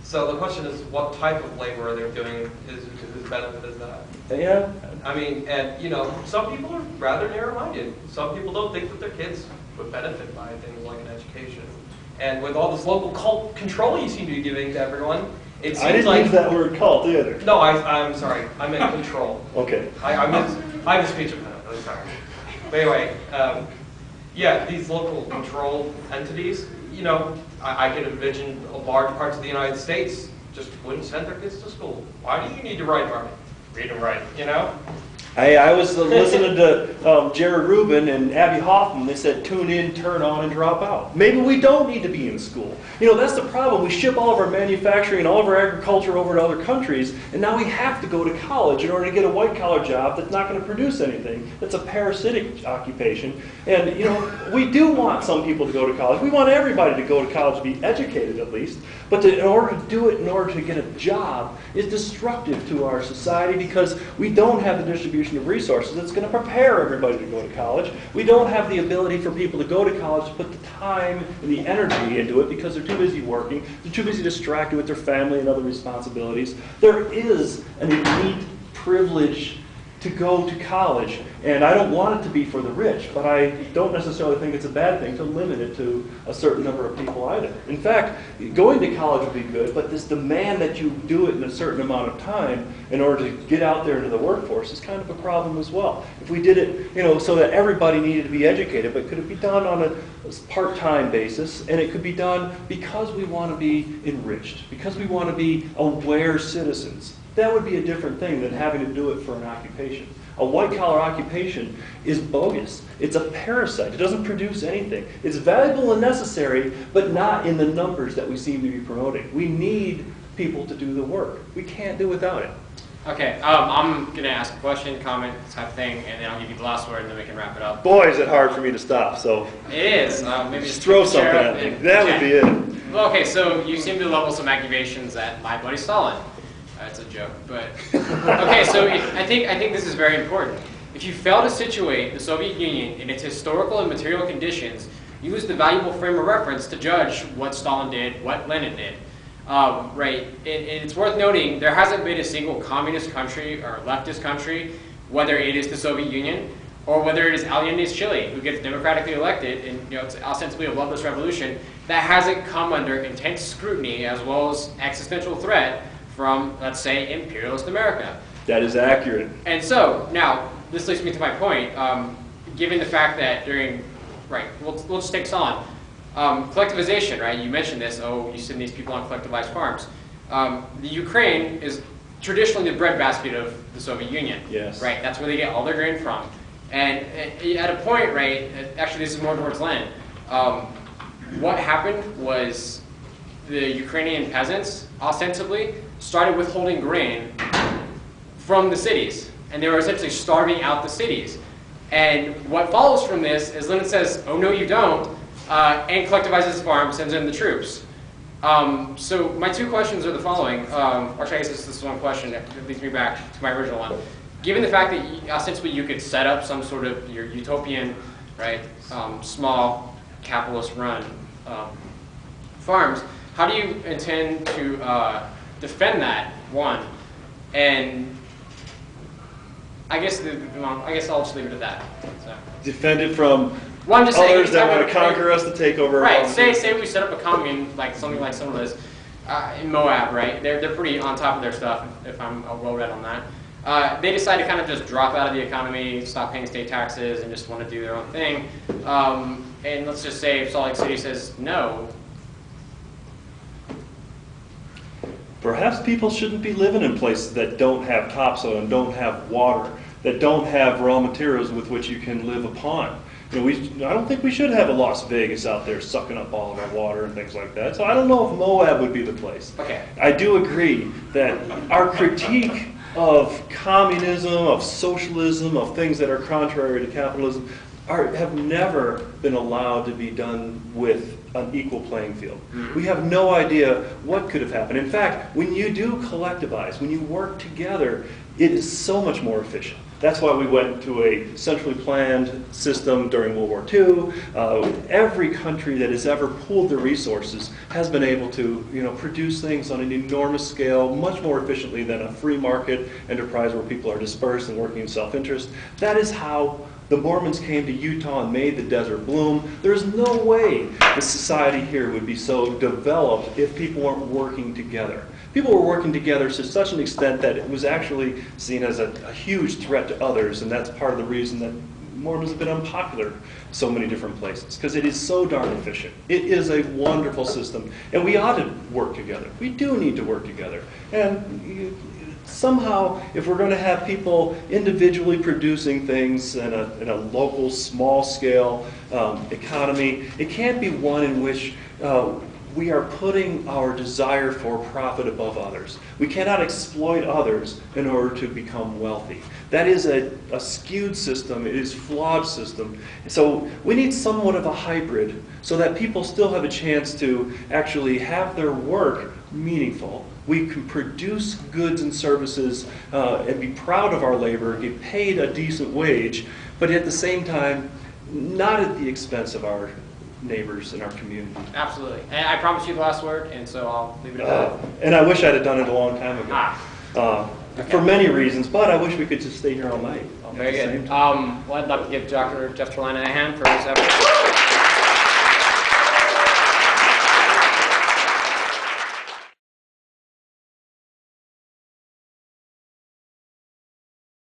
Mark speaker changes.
Speaker 1: So the question is, what type of labor they're doing is whose benefit is that?
Speaker 2: Yeah.
Speaker 1: I mean, and you know, some people are rather narrow-minded. Some people don't think that their kids would benefit by things like an education. And with all this local cult control you seem to be giving to everyone, it seems
Speaker 2: I didn't
Speaker 1: like,
Speaker 2: use that word cult either.
Speaker 1: No, I'm sorry. I meant control.
Speaker 2: Okay.
Speaker 1: I have a speech impediment. I'm sorry. But anyway, yeah, these local control entities, you know, I can envision large parts of the United States just wouldn't send their kids to school. Why do you need to write and write? Read and write, you know?
Speaker 2: I was listening to Jerry Rubin and Abby Hoffman. They said, tune in, turn on, and drop out. Maybe we don't need to be in school. You know, that's the problem. We ship all of our manufacturing and all of our agriculture over to other countries, and now we have to go to college in order to get a white-collar job that's not going to produce anything. That's a parasitic occupation. And, you know, we do want some people to go to college. We want everybody to go to college to be educated, at least. But in order to do it, in order to get a job, is destructive to our society because we don't have the distribution of resources that's going to prepare everybody to go to college. We don't have the ability for people to go to college to put the time and the energy into it because they're too busy working. They're too busy distracted with their family and other responsibilities. There is an elite privilege to go to college, and I don't want it to be for the rich, but I don't necessarily think it's a bad thing to limit it to a certain number of people either. In fact, going to college would be good, but this demand that you do it in a certain amount of time in order to get out there into the workforce is kind of a problem as well. If we did it, you know, so that everybody needed to be educated, but could it be done on a part-time basis, and it could be done because we want to be enriched, because we want to be aware citizens. That would be a different thing than having to do it for an occupation. A white-collar occupation is bogus. It's a parasite. It doesn't produce anything. It's valuable and necessary, but not in the numbers that we seem to be promoting. We need people to do the work. We can't do without it.
Speaker 3: Okay, I'm going to ask a question, comment, type of thing, and then I'll give you the last word, and then we can wrap it up.
Speaker 2: Boy, is it hard for me to stop, so
Speaker 3: it is. Maybe
Speaker 2: just throw something at me. That would be it.
Speaker 3: Well, okay, so you seem to level some accusations at my buddy Stalin. That's a joke, but okay. So I think this is very important. If you fail to situate the Soviet Union in its historical and material conditions, use the valuable frame of reference to judge what Stalin did, what Lenin did. Right? And it's worth noting there hasn't been a single communist country or leftist country, whether it is the Soviet Union or whether it is Allende's Chile, who gets democratically elected and it's ostensibly a bloodless revolution, that hasn't come under intense scrutiny as well as existential threat from, let's say, imperialist America.
Speaker 2: That is accurate.
Speaker 3: And so, now, this leads me to my point. Given the fact that during, right, we'll just take Stalin. Collectivization, right, you mentioned this, you send these people on collectivized farms. The Ukraine is traditionally the breadbasket of the Soviet Union.
Speaker 2: Yes.
Speaker 3: Right, that's where they get all their grain from. And at a point, right, actually this is more towards Lenin, what happened was the Ukrainian peasants, ostensibly, started withholding grain from the cities. And they were essentially starving out the cities. And what follows from this is Lenin says, oh no you don't, and collectivizes the farm, sends in the troops. So my two questions are the following, or actually I guess this is one question that leads me back to my original one. Given the fact that ostensibly you could set up some sort of your utopian, right, small capitalist run farms, how do you intend to defend that, one? And I guess I'll just leave it at that. So.
Speaker 2: Defend it from
Speaker 3: well, I'm just saying,
Speaker 2: others that want to conquer us to take over.
Speaker 3: Right. Say we set up a commune, like something like some of this in Moab, right? They're pretty on top of their stuff, if I'm well read on that. They decide to kind of just drop out of the economy, stop paying state taxes, and just want to do their own thing. And let's just say if Salt Lake City says no.
Speaker 2: Perhaps people shouldn't be living in places that don't have topsoil and don't have water, that don't have raw materials with which you can live upon. You know, I don't think we should have a Las Vegas out there sucking up all of our water and things like that. So I don't know if Moab would be the place.
Speaker 3: Okay.
Speaker 2: I do agree that our critique of communism, of socialism, of things that are contrary to capitalism have never been allowed to be done with an equal playing field. We have no idea what could have happened. In fact, when you do collectivize, when you work together, it is so much more efficient. That's why we went to a centrally planned system during World War II. Every country that has ever pooled their resources has been able to, produce things on an enormous scale, much more efficiently than a free market enterprise where people are dispersed and working in self-interest. That is how the Mormons came to Utah and made the desert bloom. There's no way the society here would be so developed if people weren't working together. People were working together to such an extent that it was actually seen as a huge threat to others, and that's part of the reason that Mormons have been unpopular in so many different places, because it is so darn efficient. It is a wonderful system, and we ought to work together. We do need to work together. And somehow, if we're going to have people individually producing things in a local, small-scale economy, it can't be one in which we are putting our desire for profit above others. We cannot exploit others in order to become wealthy. That is a skewed system. It is a flawed system. So we need somewhat of a hybrid so that people still have a chance to actually have their work meaningful. We can produce goods and services and be proud of our labor, get paid a decent wage, but at the same time, not at the expense of our neighbors in our community.
Speaker 3: Absolutely. And I promise you the last word, and so I'll leave it at that.
Speaker 2: And I wish I'd have done it a long time ago.
Speaker 3: Okay.
Speaker 2: For many reasons, but I wish we could just stay here all night.
Speaker 3: Very good. Well, I'd love to give Dr. Jeff Torlina a hand for his effort.